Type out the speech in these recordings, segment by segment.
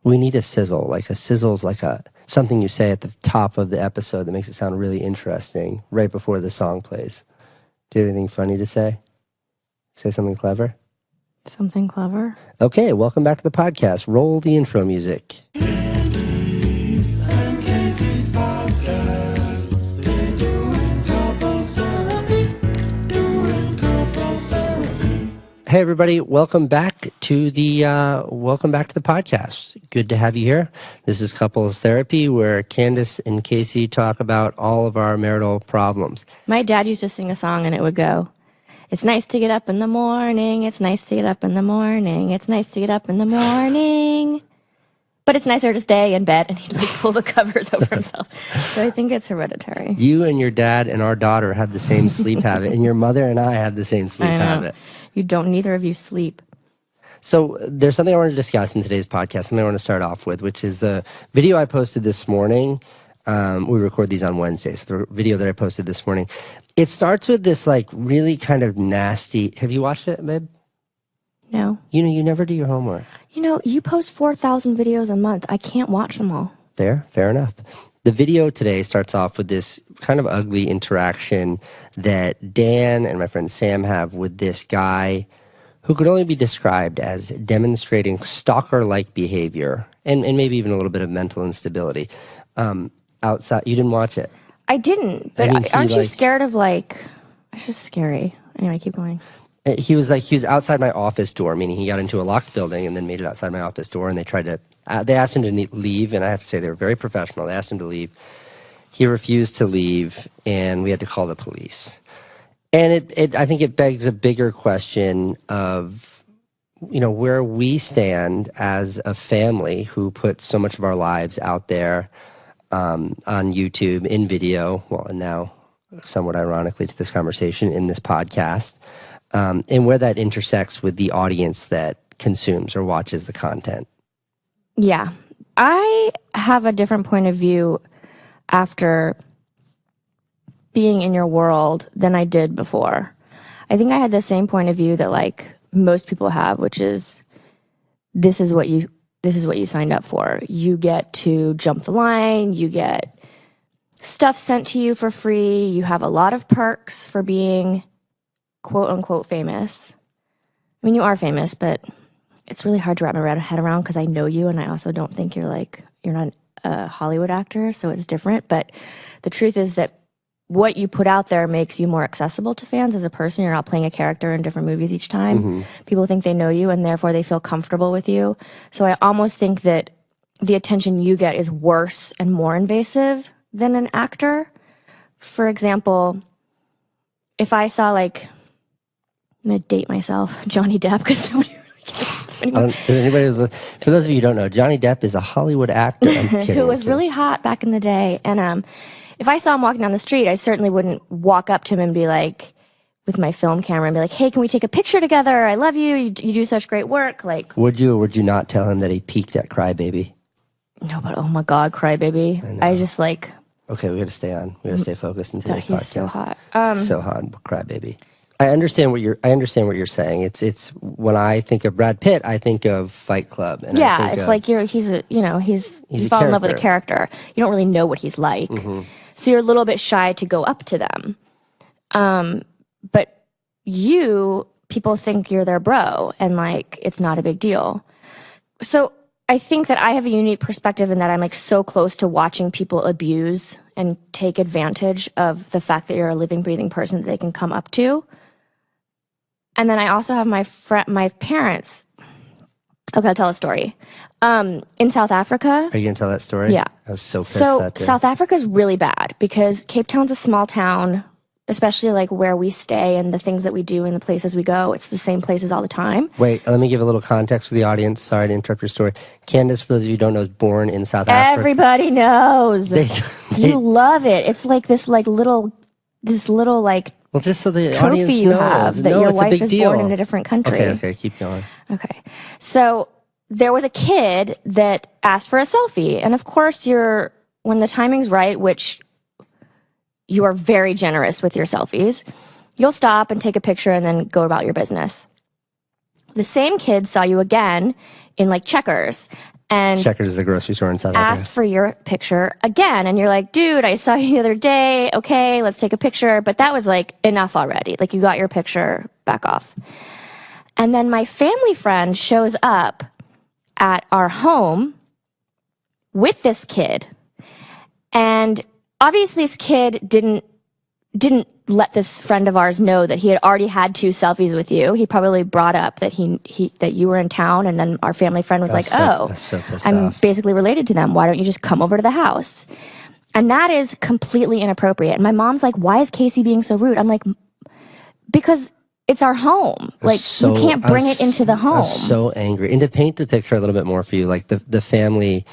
We need a sizzle. Like a sizzle's like something you say at the top of the episode that makes it sound really interesting right before the song plays. Do you have anything funny to say? Say something clever? Something clever? Okay, welcome back to the podcast. Roll the intro music. Candice and Casey's podcast. They're doing couples therapy. Hey everybody, welcome back to the podcast. Good to have you here. This is Couples Therapy, where Candice and Casey talk about all of our marital problems. My dad used to sing a song and it would go, "It's nice to get up in the morning, it's nice to get up in the morning, it's nice to get up in the morning, but it's nicer to stay in bed," and he'd like pull the covers over himself. So I think it's hereditary. You and your dad and our daughter have the same sleep habit, and your mother and I have the same sleep habit. Neither of you sleep. So there's something I want to discuss in today's podcast, something I want to start off with, which is the video I posted this morning. We record these on Wednesdays. So the video that I posted this morning, it starts with this like really kind of nasty. Have you watched it, babe? No. You never do your homework. You post 4,000 videos a month. I can't watch them all. Fair enough. The video today starts off with this kind of ugly interaction that Dan and my friend Sam have with this guy who could only be described as demonstrating stalker-like behavior and maybe even a little bit of mental instability. Outside, you didn't watch it? I didn't, but aren't you scared of it's just scary. Anyway, keep going. He was outside my office door, meaning he got into a locked building and then made it outside my office door, and they asked him to leave, and I have to say they were very professional. They asked him to leave. He refused to leave, and we had to call the police. And I think it begs a bigger question of, where we stand as a family who puts so much of our lives out there on YouTube, in video, and now, somewhat ironically to this conversation, in this podcast, and where that intersects with the audience that consumes or watches the content. Yeah. I have a different point of view after being in your world than I did before. I think I had the same point of view that most people have, which is this is what you signed up for. You get to jump the line, you get stuff sent to you for free, you have a lot of perks for being quote unquote famous. I mean, you are famous, but it's really hard to wrap my head around because I know you, and I also don't think you're not a Hollywood actor, so it's different. But the truth is that what you put out there makes you more accessible to fans as a person. You're not playing a character in different movies each time. Mm-hmm. People think they know you, and therefore they feel comfortable with you. So I almost think that the attention you get is worse and more invasive than an actor. For example, if I saw I'm going to date myself, Johnny Depp, because nobody really cares. For those of you who don't know, Johnny Depp is a Hollywood actor who was really hot back in the day. And if I saw him walking down the street, I certainly wouldn't walk up to him and be with my film camera and be like, "Hey, can we take a picture together? I love you. You do such great work." Would you or would you not tell him that he peaked at Crybaby? No, but oh my God, Crybaby. I just Okay, we got to stay on. We got to stay focused in today's podcast. He's so hot. So hot, Crybaby. I understand what you're saying. It's when I think of Brad Pitt, I think of Fight Club. And yeah, he's you fall in love with a character. You don't really know what he's like, so you're a little bit shy to go up to them. But people think you're their bro, and it's not a big deal. So I think that I have a unique perspective in that I'm so close to watching people abuse and take advantage of the fact that you're a living, breathing person that they can come up to. And then I also have my parents. Okay, I'll tell a story. In South Africa. Are you going to tell that story? Yeah. I was so pissed So South Africa is really bad because Cape Town's a small town, especially where we stay and the things that we do and the places we go. It's the same places all the time. Wait, let me give a little context for the audience. Sorry to interrupt your story. Candice, for those of you who don't know, is born in South Africa. Everybody knows. You love it. It's this little well, just so the trophy audience you knows. have that your wife is born in a different country. Okay, keep going. Okay. So there was a kid that asked for a selfie. And of course, when the timing's right, which you are very generous with your selfies, you'll stop and take a picture and then go about your business. The same kid saw you again in Checkers and Checkers is a grocery store in South asked Africa. for your picture again. And you're like, dude, I saw you the other day. Okay, let's take a picture. But that was like enough already. Like, you got your picture, back off. And then my family friend shows up at our home with this kid. And obviously this kid didn't let this friend of ours know that he had already had 2 selfies with you. He probably brought up that that you were in town, and then our family friend was That's like, so- "Oh, that's so pissed I'm off. basically related to them. Why don't you just come over to the house?" And that is completely inappropriate. And my mom's like, "Why is Casey being so rude?" I'm like, "Because it's our home. Like, you can't bring it into the I home." was so angry. And to paint the picture a little bit more for you, like the family,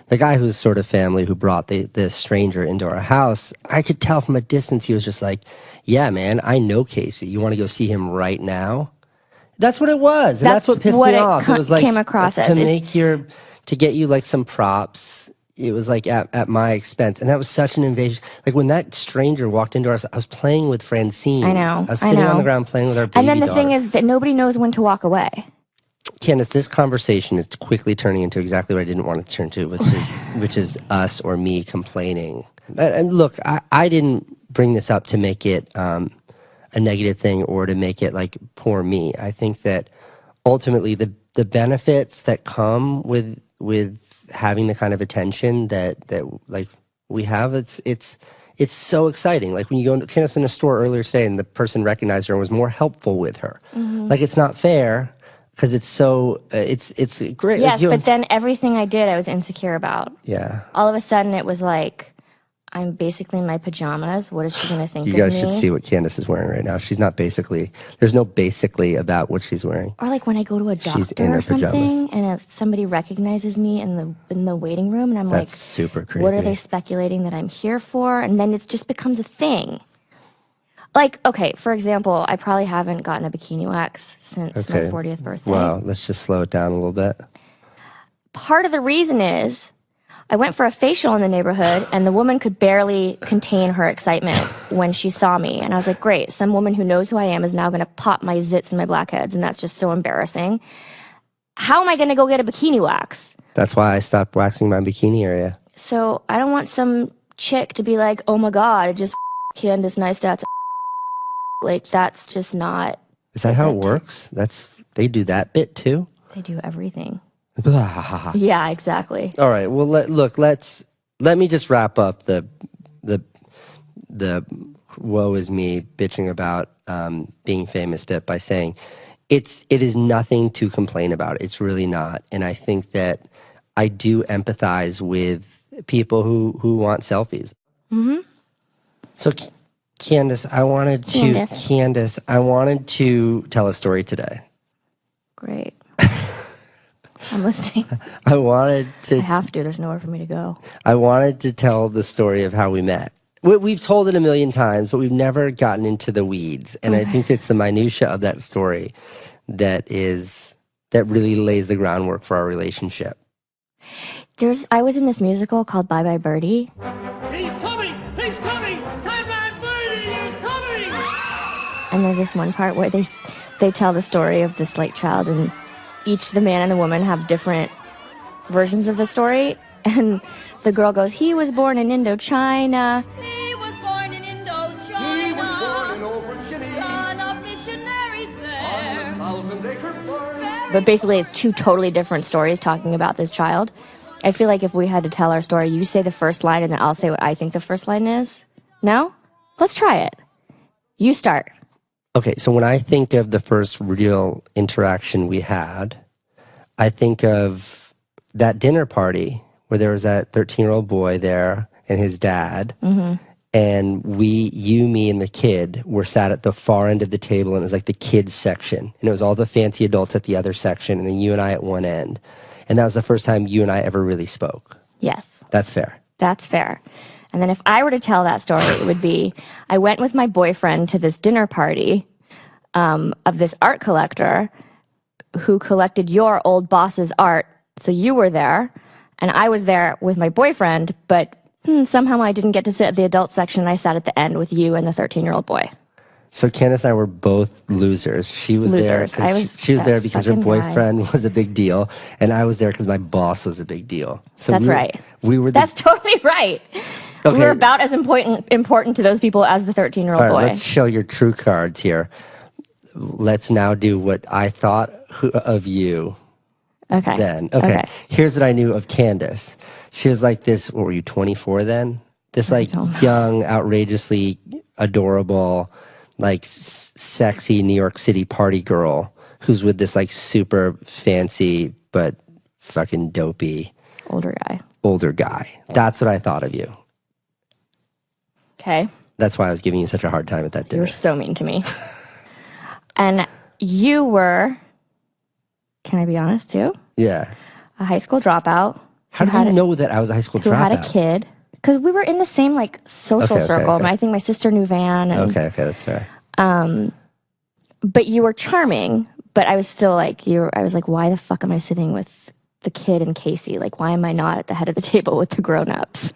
the guy who's sort of family who brought the stranger into our house, I could tell from a distance he was just like, yeah, man, I know Casey. You want to go see him right now? That's what it was. And that's what pissed me off. It was like came across as. to get you like some props. It was like at my expense. And that was such an invasion. Like when that stranger walked into our house, I was playing with Francine. I know. I was sitting on the ground playing with our baby And then the daughter. thing is that nobody knows when to walk away. Candice, this conversation is quickly turning into exactly what I didn't want it to turn to, which is us or me complaining. And look, I didn't bring this up to make it a negative thing or to make it like poor me. I think that ultimately the benefits that come with having the kind of attention that like we have, it's so exciting. Like when you go into Candice in a store earlier today and the person recognized her and was more helpful with her. Like, it's not fair. Because it's so, it's great. Yes, Like, but then everything I did, I was insecure about. yeah. All of a sudden, it was like, I'm basically in my pajamas. What is she going to think You of guys me? should see what Candice is wearing right now. She's not basically, there's no basically about what she's wearing. Or like when I go to a She's in doctor her or something, pajamas. and somebody recognizes me in the waiting room, and I'm That's like, super what are creepy. they speculating that I'm here for? And then it just becomes a thing. Like, okay, for example, I probably haven't gotten a bikini wax since my 40th birthday. Wow, let's just slow it down a little bit. Part of the reason is I went for a facial in the neighborhood, and the woman could barely contain her excitement when she saw me. And I was like, great, some woman who knows who I am is now going to pop my zits and my blackheads, and that's just so embarrassing. How am I going to go get a bikini wax? That's why I stopped waxing my bikini area. So I don't want some chick to be like, oh my God, I just Candice Neistat's. Like, that's just not. Is that how it works? They do that bit too? They do everything. All Yeah, exactly. right. Well, let me just wrap up the woe is me bitching about being famous bit by saying it is nothing to complain about. It's really not. And I think that I do empathize with people who want selfies. Mm-hmm. So Candice, I wanted to tell a story today. Great. I'm listening. I wanted to. I have to. There's nowhere for me to go. I wanted to tell the story of how we met. We've told it a million times, but we've never gotten into the weeds. And I think it's the minutia of that story that really lays the groundwork for our relationship. I was in this musical called Bye Bye Birdie. He's coming! He's coming! Time back, Birdie! He's coming! And there's this one part where they tell the story of this like child, and the man and the woman have different versions of the story. And the girl goes, he was born in Indochina. He was born in Indochina. He was born in Old Virginia. Son of missionaries there. Thousand-acre farm. But basically, it's two totally different stories talking about this child. I feel like if we had to tell our story, you say the first line and then I'll say what I think the first line is. No? Let's try it. You start. Okay, so when I think of the first real interaction we had, I think of that dinner party where there was that 13-year-old boy there and his dad. Mm-hmm. And you, me, and the kid were sat at the far end of the table, and it was like the kids section. And it was all the fancy adults at the other section, and then you and I at one end. And that was the first time you and I ever really spoke. Yes. That's fair. That's fair. And then if I were to tell that story, it would be, I went with my boyfriend to this dinner party of this art collector who collected your old boss's art. So you were there, and I was there with my boyfriend, but somehow I didn't get to sit at the adult section. I sat at the end with you and the 13-year-old boy. So Candice and I were both losers. She was Losers. there. She was that there because her fucking boyfriend was a big deal, and I was there because my boss was a big deal. So That's right. We were. That's totally right. Okay. We were about as important to those people as the 13-year-old All right, boy. let's show your true cards here. Let's now do what I thought of you. Okay. Then. Okay. Here's what I knew of Candice. She was like this, what were you, 24 then? This like young, outrageously adorable, like sexy New York City party girl who's with this like super fancy but fucking dopey older guy. That's what I thought of you. Okay. That's why I was giving you such a hard time at that dinner. You were so mean to me. And you were, can I be honest too? Yeah. A high school dropout. How did you know that I was a high school dropout? Who had a kid. Because we were in the same like social circle. Okay. I think my sister knew Van. And, Okay, that's fair. But you were charming, but I was still like, I was like, why the fuck am I sitting with the kid and Casey? Like, why am I not at the head of the table with the grown-ups?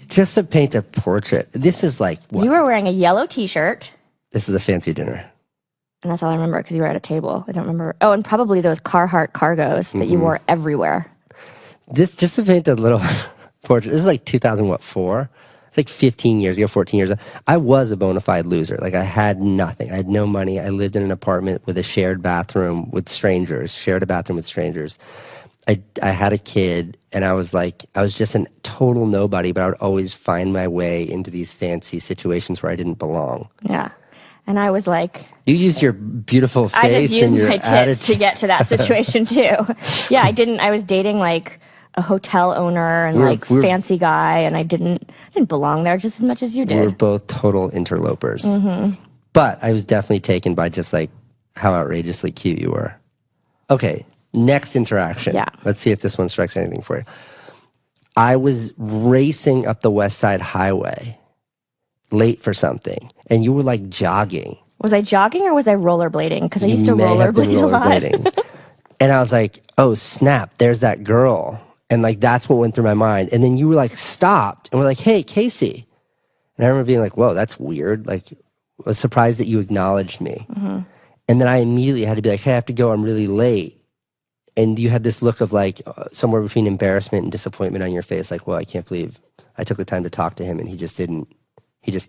Just to paint a portrait, this is like what? You were wearing a yellow t-shirt. This is a fancy dinner. And that's all I remember because you were at a table. I don't remember. Oh, and probably those Carhartt cargos that you wore everywhere. This, just to paint a little portrait, this is like 2004? It's like 15 years ago, 14 years ago. I was a bona fide loser. Like, I had nothing. I had no money. I lived in an apartment with a shared bathroom with strangers, shared a bathroom with strangers. I had a kid, and I was just a total nobody, but I would always find my way into these fancy situations where I didn't belong. Yeah. And I was like... You use your beautiful face I just used and your my tits attitude to get to that situation, too. Yeah, I was dating, like, a hotel owner and, fancy guy, and I didn't belong there just as much as you did. We were both total interlopers. But I was definitely taken by just, like, how outrageously cute you were. Okay, next interaction. Yeah. Let's see if this one strikes anything for you. I was racing up the West Side Highway, late for something, and you were like jogging. Was I jogging or was I rollerblading? Because I used to rollerblade a lot. And I was like, oh snap, there's that girl. And like, that's what went through my mind. And then you were like, stopped, and we're like, hey, Casey. And I remember being like, whoa, that's weird. Like, I was surprised that you acknowledged me. And then I immediately had to be like, hey, I have to go, I'm really late. And you had this look of like somewhere between embarrassment and disappointment on your face. Like, well, I can't believe I took the time to talk to him and he just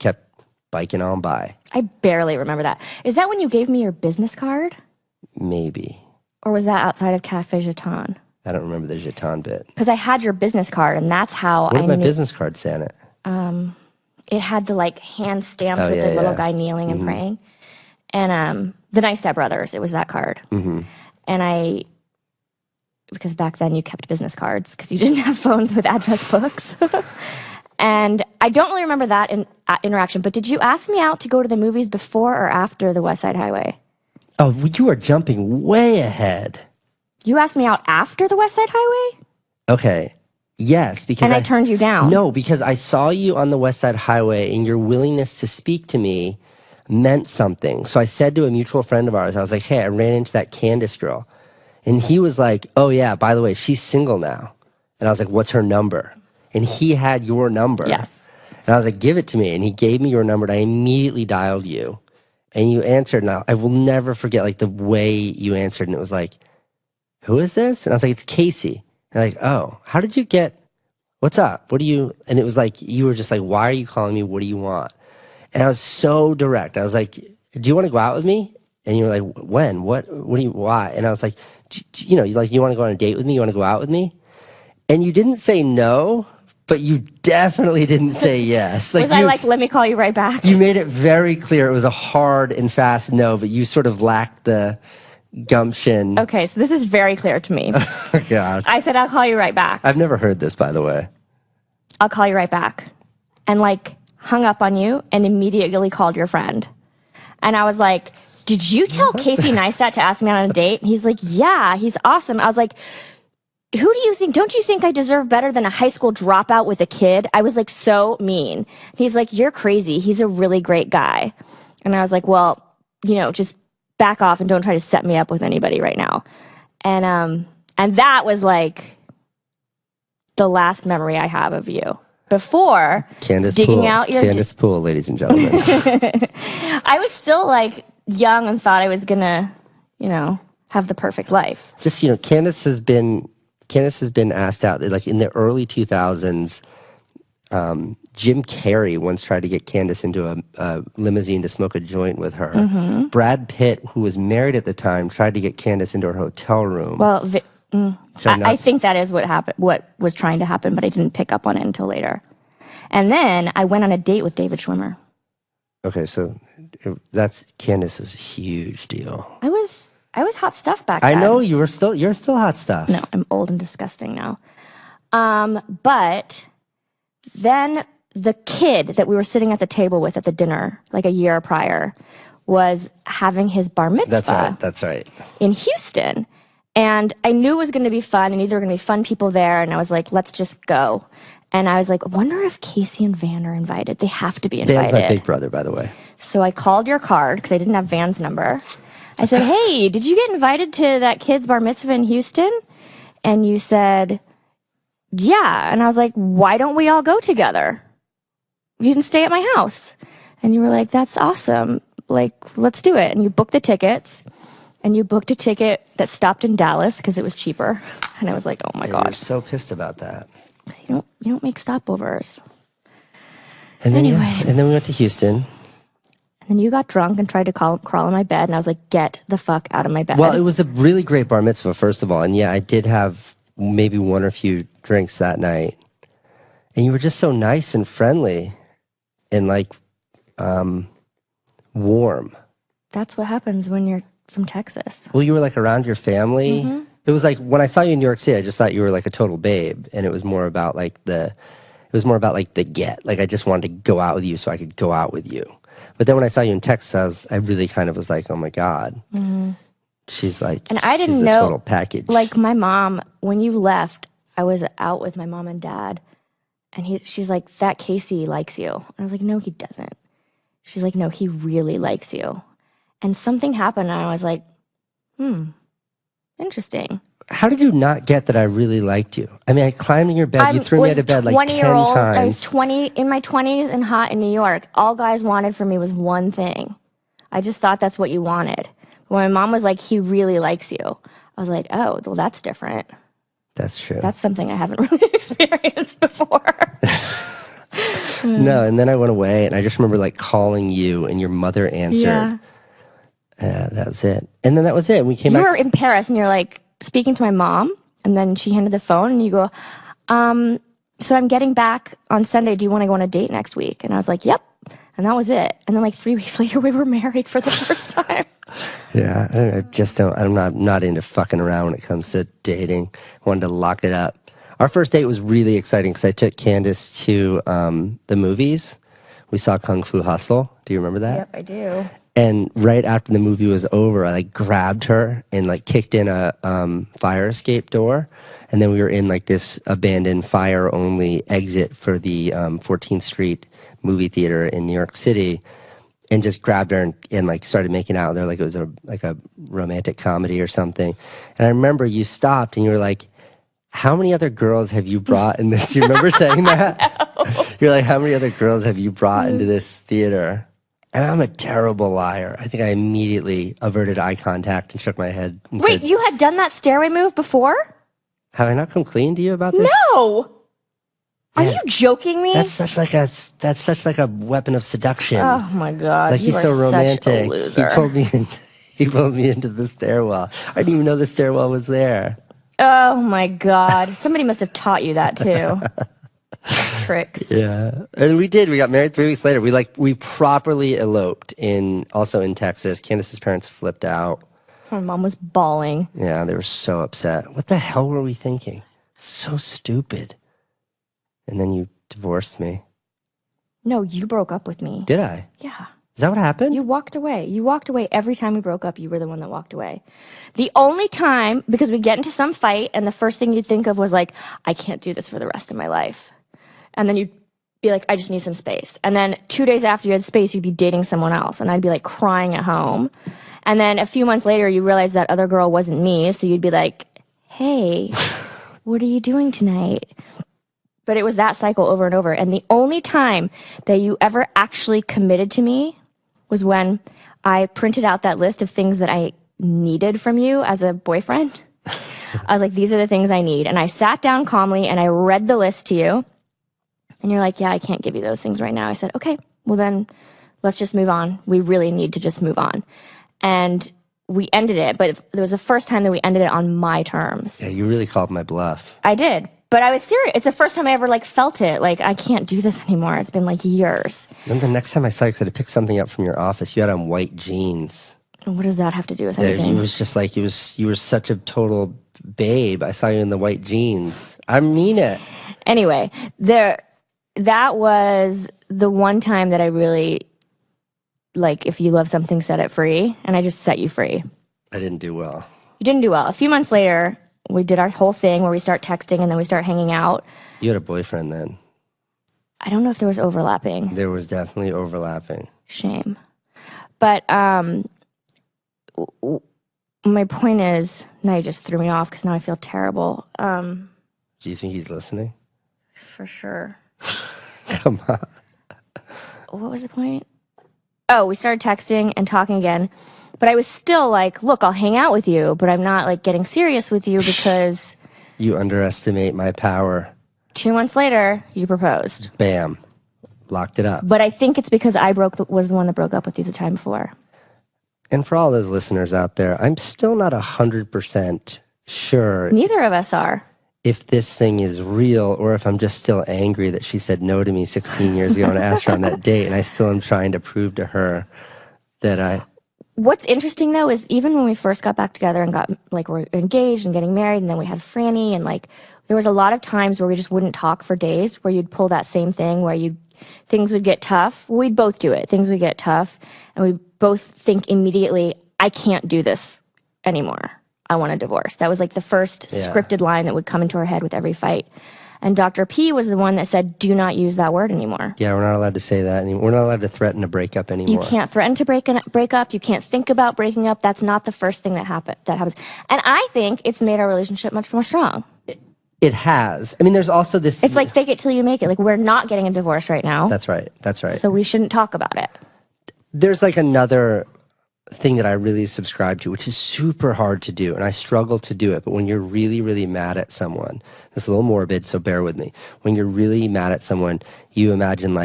kept biking on by. I barely remember that. Is that when you gave me your business card? Maybe. Or was that outside of Cafe Jeton? I don't remember the Jeton bit. Because I had your business card, and that's how What did my business card say on it? It had the like hand stamped with the little guy kneeling and praying. And the Neistat brothers, it was that card. And because back then you kept business cards because you didn't have phones with address books. And I don't really remember that interaction, but did you ask me out to go to the movies before or after the West Side Highway? Oh, you are jumping way ahead. You asked me out after the West Side Highway? Okay. Yes, because I turned you down. No, because I saw you on the West Side Highway and your willingness to speak to me meant something. So I said to a mutual friend of ours, I was like, hey, I ran into that Candice girl. And he was like, oh yeah, by the way, she's single now. And I was like, what's her number? And he had your number. Yes. And I was like, give it to me. And he gave me your number, and I immediately dialed you. And you answered, and I will never forget like the way you answered. And it was like, who is this? And I was like, it's Casey. And like, oh, how did you get, what's up? What do you, and it was like, you were just like, why are you calling me? What do you want? And I was so direct. I was like, do you want to go out with me? And you were like, when? What do you, why? And I was like, you want to go on a date with me? You want to go out with me? And you didn't say no, but you definitely didn't say yes. Like, I like, let me call you right back? You made it very clear it was a hard and fast no, but you sort of lacked the gumption. Okay, so this is very clear to me. Oh, God. I said, I'll call you right back. I've never heard this, by the way. I'll call you right back. And like hung up on you and immediately called your friend. And I was like, did you tell Casey Neistat to ask me out on a date? And he's like, yeah, he's awesome. I was like, who do you think, don't you think I deserve better than a high school dropout with a kid? I was like so mean. He's like, you're crazy. He's a really great guy. And I was like, well, just back off and don't try to set me up with anybody right now. And that was like the last memory I have of you. before Candice digging Pool. out your Candice Pool, ladies and gentlemen. I was still like young and thought I was gonna, have the perfect life. Just Candice has been asked out. Like in the early 2000s, Jim Carrey once tried to get Candice into a limousine to smoke a joint with her. Mm-hmm. Brad Pitt, who was married at the time, tried to get Candice into her hotel room. Well, I think that is what happened. What was trying to happen, but I didn't pick up on it until later. And then I went on a date with David Schwimmer. Okay, so that's Candice's huge deal. I was hot stuff back then. I know you're still hot stuff. No, I'm old and disgusting now. But then the kid that we were sitting at the table with at the dinner, like a year prior, was having his bar mitzvah. That's right. In Houston. And I knew it was going to be fun, and there were going to be fun people there, and I was like, let's just go. And I was like, I wonder if Casey and Van are invited. They have to be invited. Van's my big brother, by the way. So I called your card, because I didn't have Van's number. I said, hey, did you get invited to that kid's bar mitzvah in Houston? And you said, yeah. And I was like, why don't we all go together? You can stay at my house. And you were like, that's awesome. Like, let's do it. And you booked the tickets. And you booked a ticket that stopped in Dallas because it was cheaper. And I was like, oh my God. You're so pissed about that. You don't make stopovers. And then, Anyway. and then we went to Houston. And then you got drunk and tried to crawl in my bed. And I was like, get the fuck out of my bed. Well, it was a really great bar mitzvah, first of all. And yeah, I did have maybe one or a few drinks that night. And you were just so nice and friendly and like warm. That's what happens when you're from Texas. Well, you were like around your family. Mm-hmm. It was like when I saw you in New York City, I just thought you were like a total babe. And it was more about like the get. Like I just wanted to go out with you so I could go out with you. But then when I saw you in Texas, I really kind of was like, oh my God. Mm-hmm. She's like, and I didn't she's know, a total package. Like my mom, when you left, I was out with my mom and dad. And she's like, that Casey likes you. And I was like, no, he doesn't. She's like, no, he really likes you. And something happened, and I was like, interesting. How did you not get that I really liked you? I mean, I climbed in your bed. You threw me out of bed like 10 times. I was 20, in my 20s and hot in New York. All guys wanted from me was one thing. I just thought that's what you wanted. When my mom was like, he really likes you, I was like, oh, well, that's different. That's true. That's something I haven't really experienced before. No, and then I went away, and I just remember like calling you, and your mother answered. Yeah, that was it. And then that was it. We came back. You were in Paris, and you're like speaking to my mom, and then she handed the phone, and you go, so I'm getting back on Sunday. Do you want to go on a date next week? And I was like, yep. And that was it. And then like 3 weeks later, we were married for the first time. Yeah, I just don't. I'm not into fucking around when it comes to dating. I wanted to lock it up. Our first date was really exciting because I took Candice to the movies. We saw Kung Fu Hustle. Do you remember that? Yep, I do. And right after the movie was over, I like grabbed her and like kicked in a fire escape door. And then we were in like this abandoned fire only exit for the 14th Street movie theater in New York City, and just grabbed her and like started making out there like it was a romantic comedy or something. And I remember you stopped and you were like, how many other girls have you brought in this? Do you remember saying that? No. You're like, how many other girls have you brought into this theater? And I'm a terrible liar. I think I immediately averted eye contact and shook my head. And Wait, said, you had done that stairway move before? have I not come clean to you about this? No. Are you joking me? That's such like a weapon of seduction. Oh my God! Like he's so romantic. Such a loser. He pulled me into the stairwell. I didn't even know the stairwell was there. Oh my God! Somebody must have taught you that too. Tricks. Yeah, and we did. We got married 3 weeks later. We properly eloped also in Texas. Candice's parents flipped out. My mom was bawling. Yeah, they were so upset. What the hell were we thinking? So stupid. And then you divorced me. No, you broke up with me. Did I? Yeah. Is that what happened? You walked away. You walked away every time we broke up. You were the one that walked away. The only time, because we get into some fight, and the first thing you'd think of was like, I can't do this for the rest of my life. And then you'd be like, I just need some space. And then 2 days after you had space, you'd be dating someone else. And I'd be like crying at home. And then a few months later, you realize that other girl wasn't me. So you'd be like, hey, what are you doing tonight? But it was that cycle over and over. And the only time that you ever actually committed to me was when I printed out that list of things that I needed from you as a boyfriend. I was like, these are the things I need. And I sat down calmly and I read the list to you. And you're like, yeah, I can't give you those things right now. I said, okay, well then let's just move on. We really need to just move on. And we ended it, but it was the first time that we ended it on my terms. Yeah, you really called my bluff. I did. But I was serious. It's the first time I ever felt it. I can't do this anymore. It's been years. Then the next time I saw you, 'cause I had to pick something up from your office, you had on white jeans. What does that have to do with anything? It was just you were such a total babe. I saw you in the white jeans. I mean it. Anyway, that was the one time that I really, if you love something, set it free. And I just set you free. I didn't do well. You didn't do well. A few months later, we did our whole thing where we start texting and then we start hanging out. You had a boyfriend then. I don't know if there was overlapping. There was definitely overlapping. Shame. But my point is, now you just threw me off because now I feel terrible. Do you think he's listening? For sure. Come on. What was the point? Oh, we started texting and talking again. But I was still look, I'll hang out with you, but I'm not getting serious with you because... You underestimate my power. 2 months later, you proposed. Bam. Locked it up. But I think it's because I was the one that broke up with you the time before. And for all those listeners out there, I'm still not 100% sure... Neither of us are. If this thing is real or if I'm just still angry that she said no to me 16 years ago and asked her on that date, and I still am trying to prove to her that I... What's interesting, though, is even when we first got back together and got, we're engaged and getting married, and then we had Franny, and, there was a lot of times where we just wouldn't talk for days, where you'd pull that same thing, where things would get tough. Well, we'd both do it. Things would get tough, and we both think immediately, I can't do this anymore. I want a divorce. That was, the first scripted line that would come into our head with every fight. And Dr. P was the one that said, do not use that word anymore. Yeah, we're not allowed to say that anymore. We're not allowed to threaten a breakup anymore. You can't threaten to break up. You can't think about breaking up. That's not the first thing that happens. And I think it's made our relationship much more strong. It has. I mean, there's also this... It's fake it till you make it. We're not getting a divorce right now. That's right. So we shouldn't talk about it. There's another thing that I really subscribe to, which is super hard to do, and I struggle to do it, but when you're really, really mad at someone, this is a little morbid, so bear with me. When you're really mad at someone, you imagine,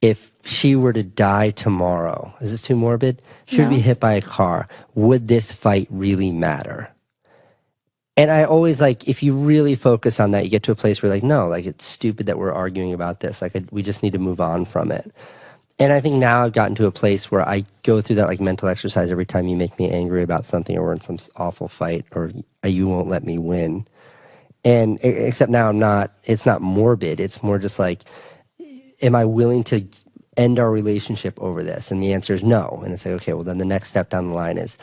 if she were to die tomorrow, is this too morbid? She would be hit by a car. Would this fight really matter? And I always, if you really focus on that, you get to a place where, no, it's stupid that we're arguing about this. We just need to move on from it. And I think now I've gotten to a place where I go through that mental exercise every time you make me angry about something or we're in some awful fight or you won't let me win. And except now it's not morbid. It's more just am I willing to end our relationship over this? And the answer is no. And it's okay, well then the next step down the line is,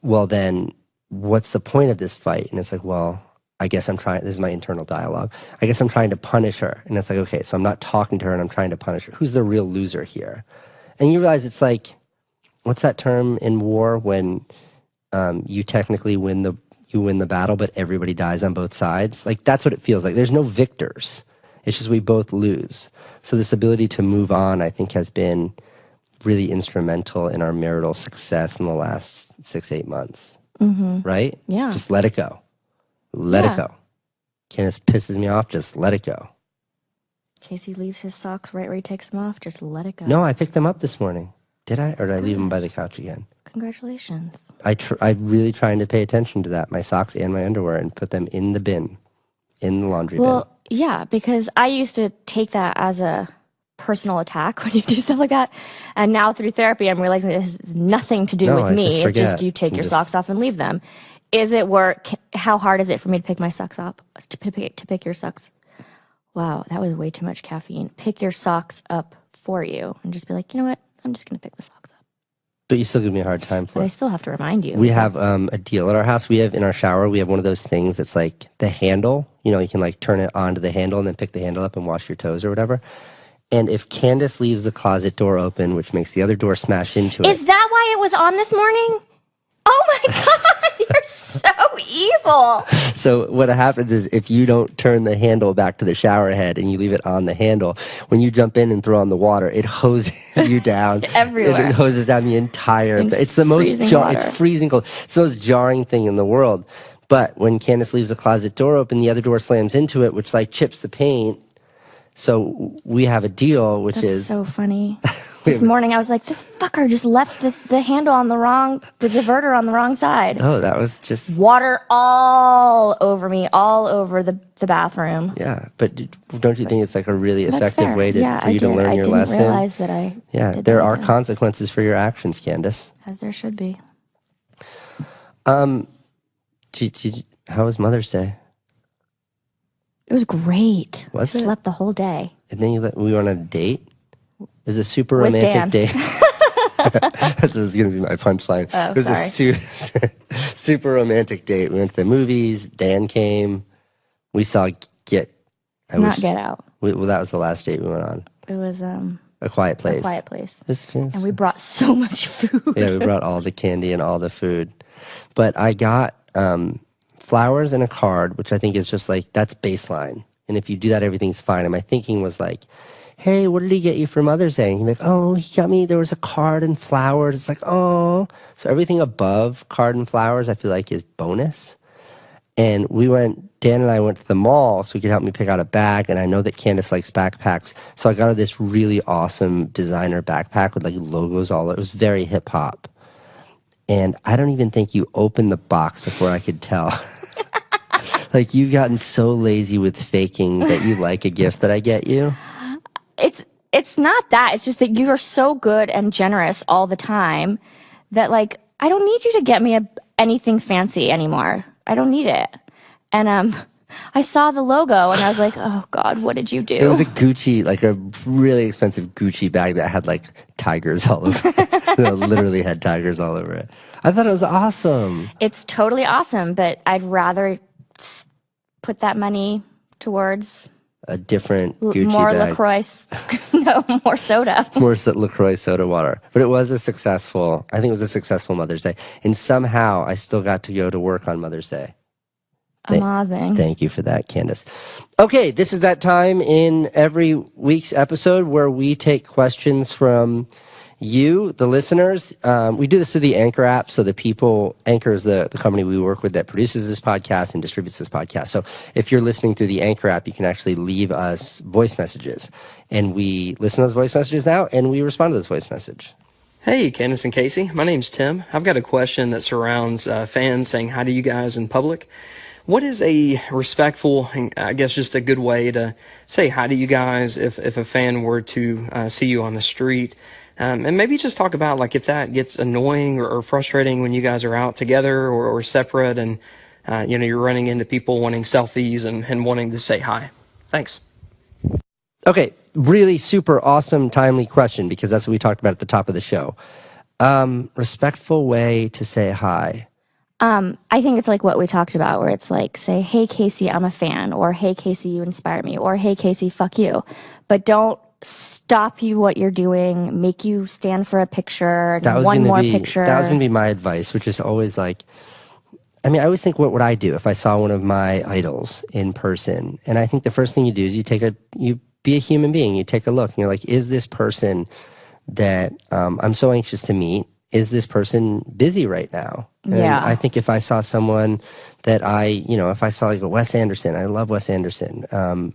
well then what's the point of this fight? And it's well, I guess I'm trying, this is my internal dialogue. I guess I'm trying to punish her. And it's okay, so I'm not talking to her and I'm trying to punish her. Who's the real loser here? And you realize it's what's that term in war when you technically win the battle, but everybody dies on both sides? That's what it feels like. There's no victors. It's just we both lose. So this ability to move on, I think, has been really instrumental in our marital success in the last 6-8 months. Mm-hmm. Right? Yeah. Just let it go. Let it go. Candice pisses me off, just let it go. Casey leaves his socks right where he takes them off, just let it go. No, I picked them up this morning. Did I? Or did I leave them by the couch again? Congratulations. I'm really trying to pay attention to that, my socks and my underwear, and put them in the bin, in the laundry bin. Well, yeah, because I used to take that as a personal attack when you do stuff like that. And now through therapy, I'm realizing that it has nothing to do with me. It's just you take your socks off and leave them. Is it work? How hard is it for me to pick my socks up? To pick your socks? Wow, that was way too much caffeine. Pick your socks up for you and just be you know what? I'm just going to pick the socks up. But you still give me a hard time for it. But I still have to remind you. We have a deal at our house. We have in our shower, we have one of those things that's the handle. You can turn it onto the handle and then pick the handle up and wash your toes or whatever. And if Candice leaves the closet door open, which makes the other door smash into it. Is that why it was on this morning? Oh my God! You're so evil. So what happens is if you don't turn the handle back to the shower head and you leave it on the handle, when you jump in and throw on the water, it hoses you down everywhere. It hoses down the entire. It's the most it's freezing cold. It's the most jarring thing in the world. But when Candice leaves the closet door open, the other door slams into it, which like chips the paint. So we have a deal, which is so funny. This morning I was like, this fucker just left the handle on the diverter on the wrong side. Oh, that was just water all over me, all over the bathroom. Yeah, but don't you think it's like a really effective way for you to learn your lesson? I didn't realize that I did there are consequences for your actions, Candice. As there should be. How was Mother's Day? It was great. Was I it? Slept the whole day. And then we went on a date? It was a super romantic date. That was going to be my punchline. Oh, it was a super romantic date. We went to the movies. Dan came. We saw Get Out. Well, that was the last date we went on. It was A Quiet Place. A Quiet Place. And we brought so much food. Yeah, we brought all the candy and all the food. But I got flowers and a card, which I think is just like, that's baseline. And if you do that, everything's fine. And my thinking was like, hey, what did he get you for Mother's Day? And he's like, oh, he got me, there was a card and flowers. It's like, oh. So everything above card and flowers, I feel like is bonus. And Dan and I went to the mall so he could help me pick out a bag. And I know that Candice likes backpacks. So I got her this really awesome designer backpack with like logos all over. It was very hip hop. And I don't even think you opened the box before I could tell. Like, you've gotten so lazy with faking that you like a gift that I get you. It's not that. It's just that you are so good and generous all the time that, like, I don't need you to get me anything fancy anymore. I don't need it. And I saw the logo and I was like, oh God, what did you do? It was a Gucci, like a really expensive Gucci bag that had like tigers all over it. It literally had tigers all over it. I thought it was awesome. It's totally awesome, but I'd rather put that money towards a different Gucci more bag. LaCroix, more soda. More LaCroix soda water. But it was I think it was a successful Mother's Day. And somehow I still got to go to work on Mother's Day. Amazing. Thank you for that, Candice. Okay, this is that time in every week's episode where we take questions from you, the listeners. We do this through the Anchor app. So Anchor is the company we work with that produces this podcast and distributes this podcast. So if you're listening through the Anchor app, you can actually leave us voice messages. And we listen to those voice messages now, and we respond to those voice messages. Hey, Candice and Casey. My name's Tim. I've got a question that surrounds fans saying hi to you guys in public. What is a respectful, and I guess just a good way to say hi to you guys if a fan were to see you on the street? And maybe just talk about like if that gets annoying or frustrating when you guys are out together or separate and you're running into people wanting selfies and wanting to say hi. Thanks. Okay, really super awesome, timely question because that's what we talked about at the top of the show. Respectful way to say hi. I think it's like what we talked about where it's like, say, hey, Casey, I'm a fan, or hey, Casey, you inspire me, or hey, Casey, fuck you. But don't stop you what you're doing, make you stand for a picture, one more picture. That was going to be my advice, which is always like, I mean, I always think, what would I do if I saw one of my idols in person? And I think the first thing you do is you be a human being. You take a look and you're like, is this person that I'm so anxious to meet? Is this person busy right now? And yeah. I think if I saw someone that if I saw like a Wes Anderson, I love Wes Anderson.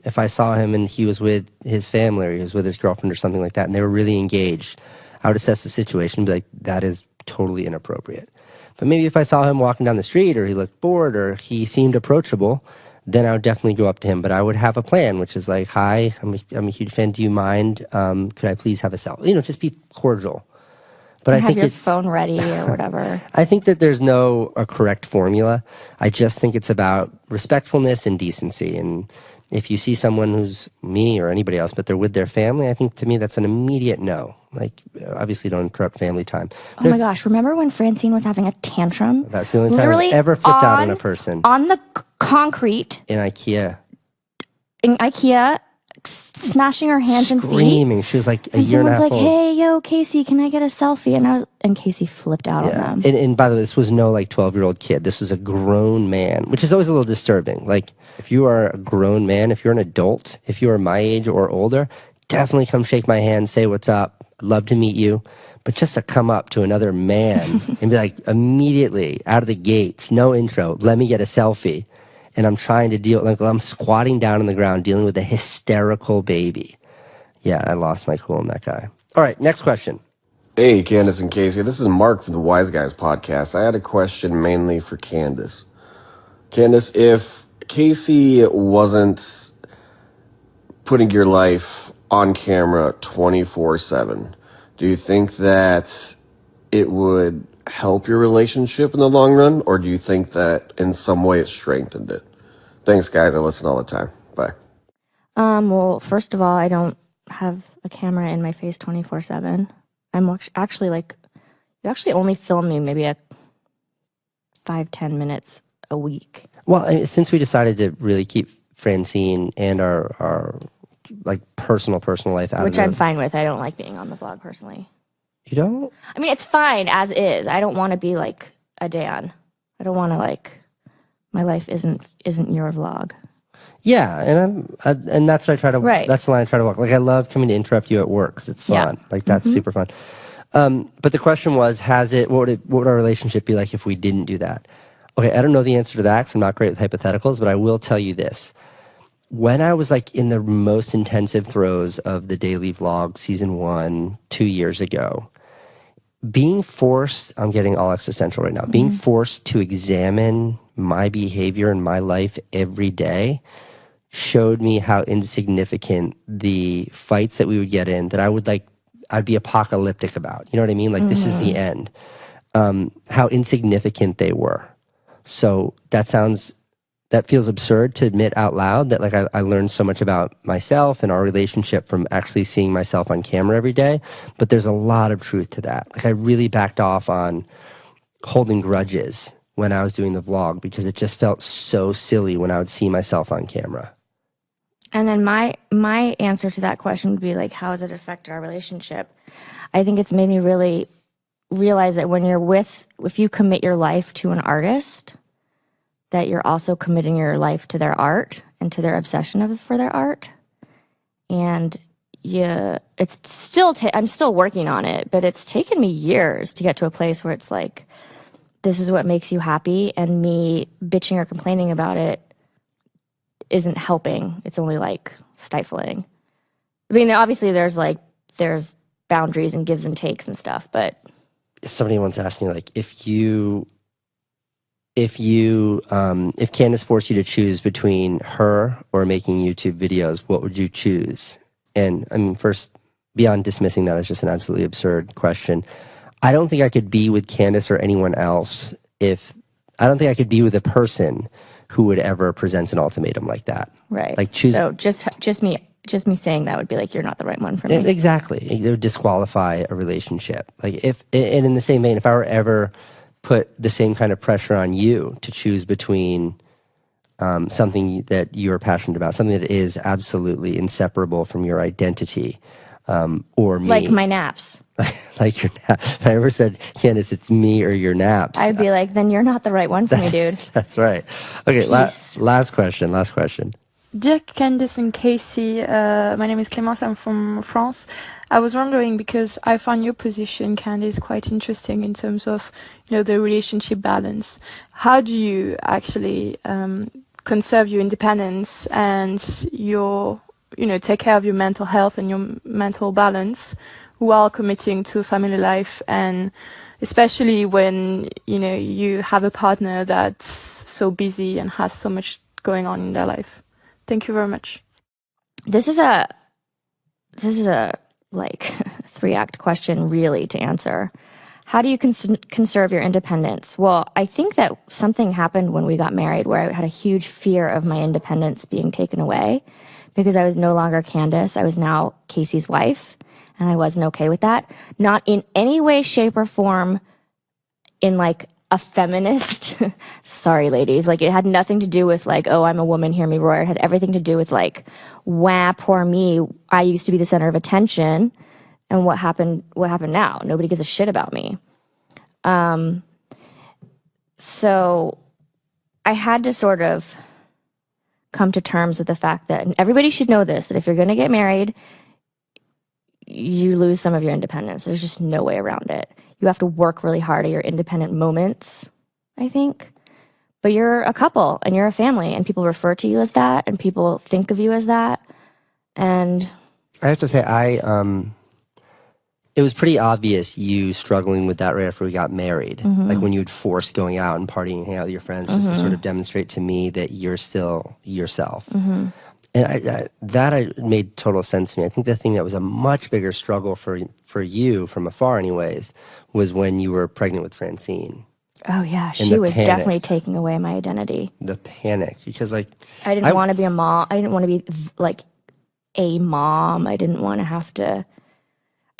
If I saw him and he was with his family or he was with his girlfriend or something like that and they were really engaged, I would assess the situation and be like, that is totally inappropriate. But maybe if I saw him walking down the street or he looked bored or he seemed approachable, then I would definitely go up to him. But I would have a plan, which is like, hi, I'm a huge fan. Do you mind? Could I please have a selfie? Just be cordial. But I think your phone ready or whatever. I think that there's a correct formula. I just think it's about respectfulness and decency. And if you see someone who's me or anybody else, but they're with their family, I think to me that's an immediate no. Like, obviously don't interrupt family time. Oh my gosh, remember when Francine was having a tantrum? That's the only time I've ever flipped out on a person. On the concrete. In IKEA. smashing her hands and feet. Screaming. She was like a And year and a someone's half like, old. hey, yo, Casey, can I get a selfie? And Casey flipped out on them. And by the way, this was no like 12-year-old kid. This is a grown man, which is always a little disturbing. Like, if you are a grown man, if you're an adult, if you are my age or older, definitely come shake my hand, say what's up. I'd love to meet you. But just to come up to another man and be like, immediately out of the gates, no intro, let me get a selfie. And I'm trying to deal, like, I'm squatting down on the ground dealing with a hysterical baby. Yeah, I lost my cool on that guy. All right, next question. Hey, Candice and Casey. This is Mark from the Wise Guys podcast. I had a question mainly for Candice. Candice, if Casey wasn't putting your life on camera 24/7, do you think that it would help your relationship in the long run, or do you think that in some way it strengthened it? Thanks, guys. I listen all the time. Bye. Well, first of all, I don't have a camera in my face 24/7. I'm actually like, you actually only film me maybe at 5-10 minutes a week. Well, I mean, since we decided to really keep Francine and our like personal life out Which of I'm the, fine with. I don't like being on the vlog personally. You don't? I mean, it's fine as is. I don't want to be like a Dan. I don't want to like, my life isn't your vlog. Yeah, and that's what I try to. Right. That's the line I try to walk. Like, I love coming to interrupt you at work because it's fun. Yeah. Like, that's super fun. But the question was, what would our relationship be like if we didn't do that? Okay, I don't know the answer to that because I'm not great with hypotheticals, but I will tell you this. When I was like in the most intensive throes of the daily vlog season 1 2 years ago, being forced, I'm getting all existential right now, being forced to examine my behavior in my life every day showed me how insignificant the fights that we would get in, that I'd be apocalyptic about. You know what I mean? Like, this is the end. How insignificant they were. So that feels absurd to admit out loud, that like I learned so much about myself and our relationship from actually seeing myself on camera every day. But there's a lot of truth to that. Like, I really backed off on holding grudges when I was doing the vlog because it just felt so silly when I would see myself on camera. And then my answer to that question would be like, how has it affected our relationship? I think it's made me really realize that if you commit your life to an artist, that you're also committing your life to their art and to their obsession for their art. And it's still, I'm still working on it, but it's taken me years to get to a place where it's like, this is what makes you happy, and me bitching or complaining about it isn't helping. It's only like stifling. I mean, obviously there's boundaries and gives and takes and stuff, but somebody once asked me, like, if Candice forced you to choose between her or making YouTube videos, what would you choose? And I mean, first, beyond dismissing that as just an absolutely absurd question, I don't think I could be with Candice or anyone else I don't think I could be with a person who would ever present an ultimatum like that. right. Like, choose. So just me saying that would be like, you're not the right one for me. Exactly. It would disqualify a relationship. Like, and in the same vein, if I were ever put the same kind of pressure on you to choose between something that you're passionate about, something that is absolutely inseparable from your identity, or me. Like my naps. Like your naps. If I ever said, Candice, it's me or your naps, I'd be like, then you're not the right one for me, dude. That's right. Okay, Peace. last question. Dear Candice and Casey, my name is Clémence, I'm from France. I was wondering, because I find your position, Candice, quite interesting in terms of, the relationship balance. How do you actually conserve your independence and take care of your mental health and your mental balance while committing to a family life, and especially when, you have a partner that's so busy and has so much going on in their life? Thank you very much. This is a like 3-act question really to answer. How do you conserve your independence? Well, I think that something happened when we got married where I had a huge fear of my independence being taken away because I was no longer Candice. I was now Casey's wife, and I wasn't okay with that. Not in any way, shape, or form in like a feminist. Sorry, ladies. Like, it had nothing to do with like, oh, I'm a woman, hear me roar. It had everything to do with like, wah, poor me. I used to be the center of attention. And what happened now? Nobody gives a shit about me. So I had to sort of come to terms with the fact that, and everybody should know this, that if you're going to get married, you lose some of your independence. There's just no way around it. You have to work really hard at your independent moments, I think. But you're a couple and you're a family, and people refer to you as that, and people think of you as that. And I have to say, it was pretty obvious you struggling with that right after we got married. Like when you would force going out and partying and hang out with your friends just to sort of demonstrate to me that you're still yourself. And that made total sense to me. I think the thing that was a much bigger struggle for you, from afar anyways, was when you were pregnant with Francine. oh yeah, she was definitely taking away my identity. The panic, because like... I didn't want to be a mom. I didn't want to be like a mom. I didn't want to have to...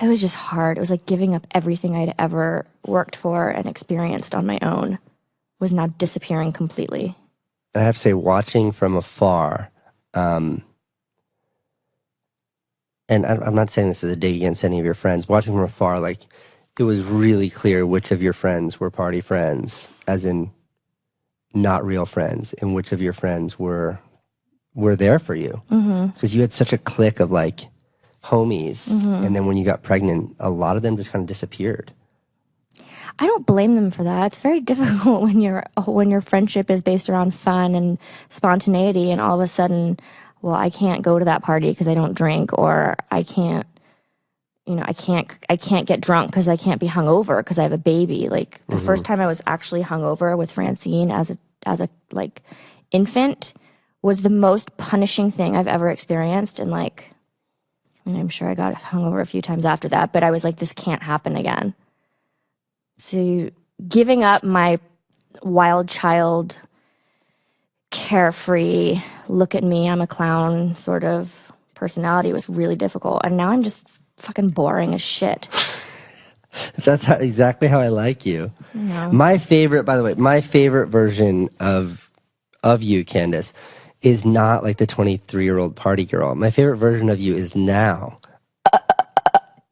It was just hard. It was like giving up everything I'd ever worked for and experienced on my own was now disappearing completely. I have to say, watching from afar, and I'm not saying this is a dig against any of your friends, watching from afar, like, it was really clear which of your friends were party friends, as in not real friends, and which of your friends were there for you. Because you had such a clique of, like, homies, and then when you got pregnant, a lot of them just kind of disappeared. I don't blame them for that. It's very difficult when your friendship is based around fun and spontaneity, and all of a sudden, well, I can't go to that party because I don't drink, or I can't get drunk because I can't be hungover because I have a baby. Like the first time I was actually hungover with Francine as a like infant was the most punishing thing I've ever experienced, and like, I mean, I'm sure I got hungover a few times after that, but I was like, this can't happen again. So giving up my wild child, carefree, look at me, I'm a clown sort of personality was really difficult. And now I'm just fucking boring as shit. That's exactly how I like you. No. My favorite version of you, Candice, is not like the 23-year-old party girl. My favorite version of you is now.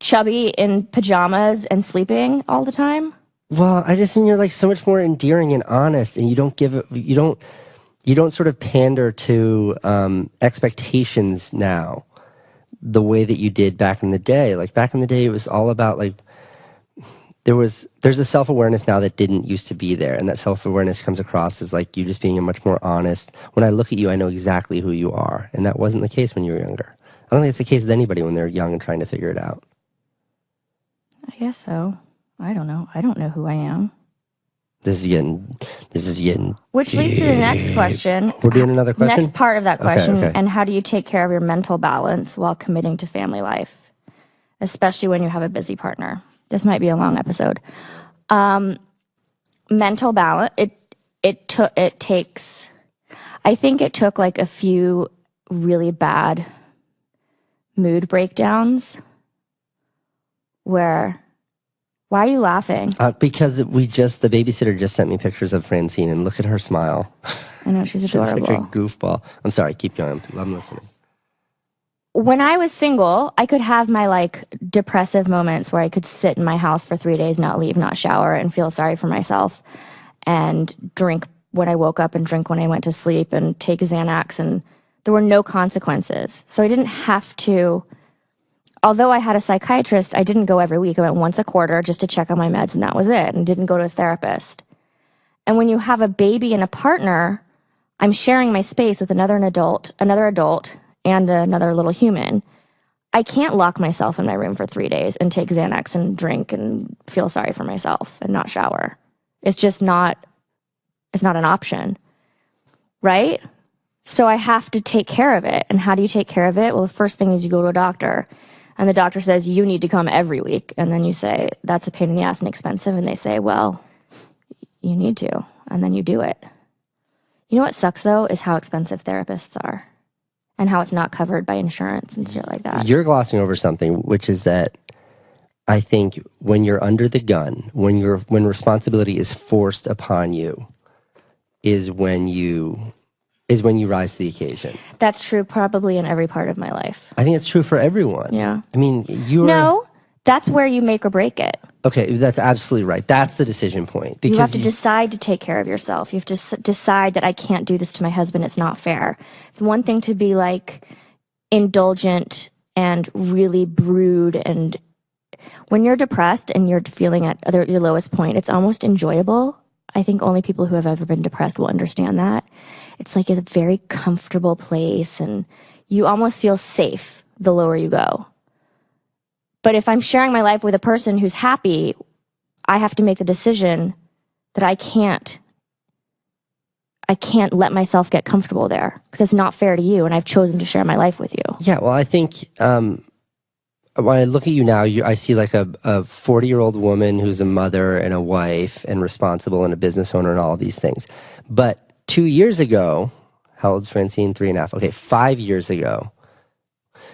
Chubby in pajamas and sleeping all the time? Well, I just mean you're like so much more endearing and honest, and you don't sort of pander to expectations now the way that you did back in the day. Like back in the day, it was all about like there's a self-awareness now that didn't used to be there, and that self-awareness comes across as like you just being a much more honest. When I look at you, I know exactly who you are, and that wasn't the case when you were younger. I don't think it's the case with anybody when they're young and trying to figure it out. I guess so. I don't know. I don't know who I am. This is getting Which leads to the next question. We're doing another question? Next part of that question, Okay. and how do you take care of your mental balance while committing to family life, especially when you have a busy partner? This might be a long episode. Mental balance, it takes, I think it took like a few really bad mood breakdowns where, why are you laughing? Because the babysitter just sent me pictures of Francine, and look at her smile. I know, she's She's adorable. like a goofball. I'm sorry, keep going. I'm listening. When I was single, I could have my like depressive moments where I could sit in my house for 3 days, not leave, not shower, and feel sorry for myself, and drink when I woke up and drink when I went to sleep and take Xanax, and there were no consequences. So I didn't have to, although I had a psychiatrist, I didn't go every week. I went once a quarter just to check on my meds, and that was it, and didn't go to a therapist. And when you have a baby and a partner, I'm sharing my space with another adult, and another little human. I can't lock myself in my room for 3 days and take Xanax and drink and feel sorry for myself and not shower. It's just not, it's not an option, right? So I have to take care of it. And how do you take care of it? Well, the first thing is you go to a doctor, and the doctor says, you need to come every week. And then you say, that's a pain in the ass and expensive. And they say, well, you need to. And then you do it. You know what sucks though, is how expensive therapists are. And how it's not covered by insurance and shit like that. You're glossing over something, which is that I think when you're under the gun, when responsibility is forced upon you, is when you rise to the occasion. That's true probably in every part of my life. I think it's true for everyone. Yeah. I mean, No, that's where you make or break it. Okay, that's absolutely right. That's the decision point. Because you have to decide to take care of yourself. You have to decide that I can't do this to my husband. It's not fair. It's one thing to be like indulgent and really brood, and when you're depressed and you're feeling at your lowest point, it's almost enjoyable. I think only people who have ever been depressed will understand that. It's like a very comfortable place, and you almost feel safe the lower you go. But if I'm sharing my life with a person who's happy, I have to make the decision that I can't let myself get comfortable there because it's not fair to you, and I've chosen to share my life with you. Yeah, well, I think when I look at you now, I see like a 40-year-old woman who's a mother and a wife and responsible and a business owner and all of these things. But 2 years ago, how old's Francine? 3.5. Okay, 5 years ago,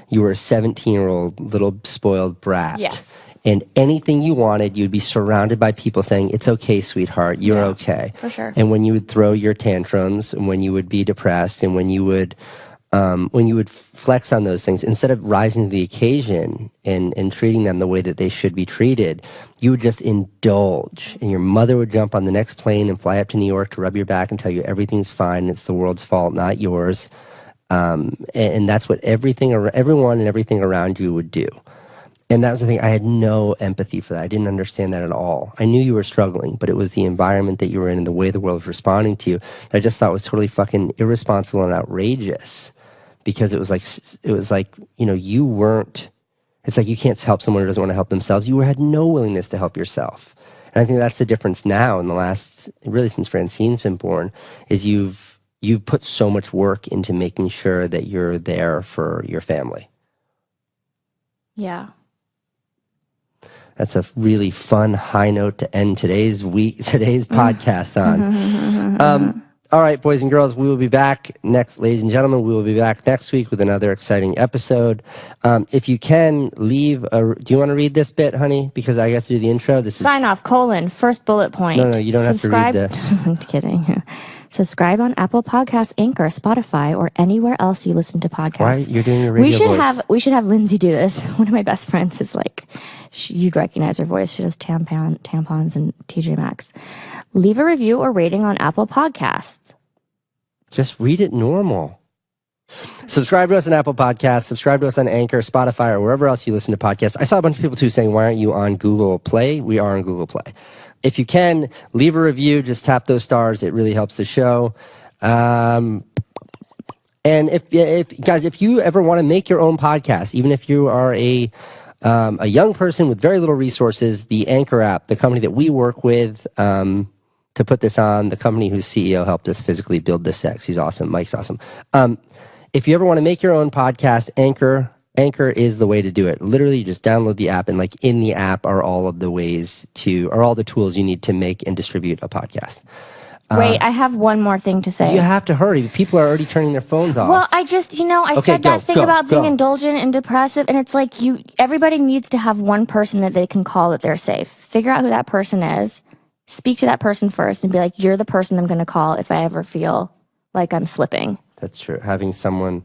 you were a 17-year-old little spoiled brat. Yes. And anything you wanted, you'd be surrounded by people saying, "It's okay, sweetheart, you're okay." For sure. And when you would throw your tantrums, and when you would be depressed, and when you would flex on those things, instead of rising to the occasion and treating them the way that they should be treated, you would just indulge. And your mother would jump on the next plane and fly up to New York to rub your back and tell you everything's fine, it's the world's fault, not yours. And that's what everyone and everything around you would do. And that was the thing. I had no empathy for that. I didn't understand that at all. I knew you were struggling, but it was the environment that you were in and the way the world was responding to you that I just thought was totally fucking irresponsible and outrageous. Because it was like, you weren't, it's like you can't help someone who doesn't want to help themselves. You had no willingness to help yourself. And I think that's the difference now in the last, really since Francine's been born, is you've put so much work into making sure that you're there for your family. Yeah. That's a really fun high note to end today's podcast on. All right, boys and girls, we will be back ladies and gentlemen, we will be back next week with another exciting episode. If you can, do you want to read this bit, honey? Because I got to do the intro. Sign off, first bullet point. No, you don't have to read I'm kidding. Subscribe on Apple Podcasts, Anchor, Spotify, or anywhere else you listen to podcasts. Why? You're doing your radio voice. We should have Lindsay do this. One of my best friends is like, you'd recognize her voice. She does tampons and TJ Maxx. Leave a review or rating on Apple Podcasts. Just read it normal. Subscribe to us on Apple Podcasts. Subscribe to us on Anchor, Spotify, or wherever else you listen to podcasts. I saw a bunch of people too saying, "Why aren't you on Google Play?" We are on Google Play. If you can, leave a review. Just tap those stars. It really helps the show. And if you ever want to make your own podcast, even if you are a young person with very little resources, the Anchor app, the company that we work with to put this on, the company whose CEO helped us physically build this sex. He's awesome. Mike's awesome. If you ever want to make your own podcast, Anchor is the way to do it. Literally, you just download the app, and like in the app are all the tools you need to make and distribute a podcast. Wait, I have one more thing to say. You have to hurry. People are already turning their phones off. Well, I said that thing about being indulgent and depressive, and it's like everybody needs to have one person that they can call that they're safe. Figure out who that person is. Speak to that person first and be like, "You're the person I'm going to call if I ever feel like I'm slipping." That's true. Having someone...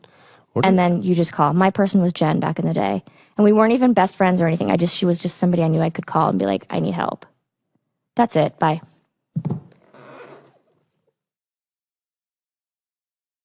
And then you just call. My person was Jen back in the day. And we weren't even best friends or anything. She was just somebody I knew I could call and be like, "I need help." That's it. Bye.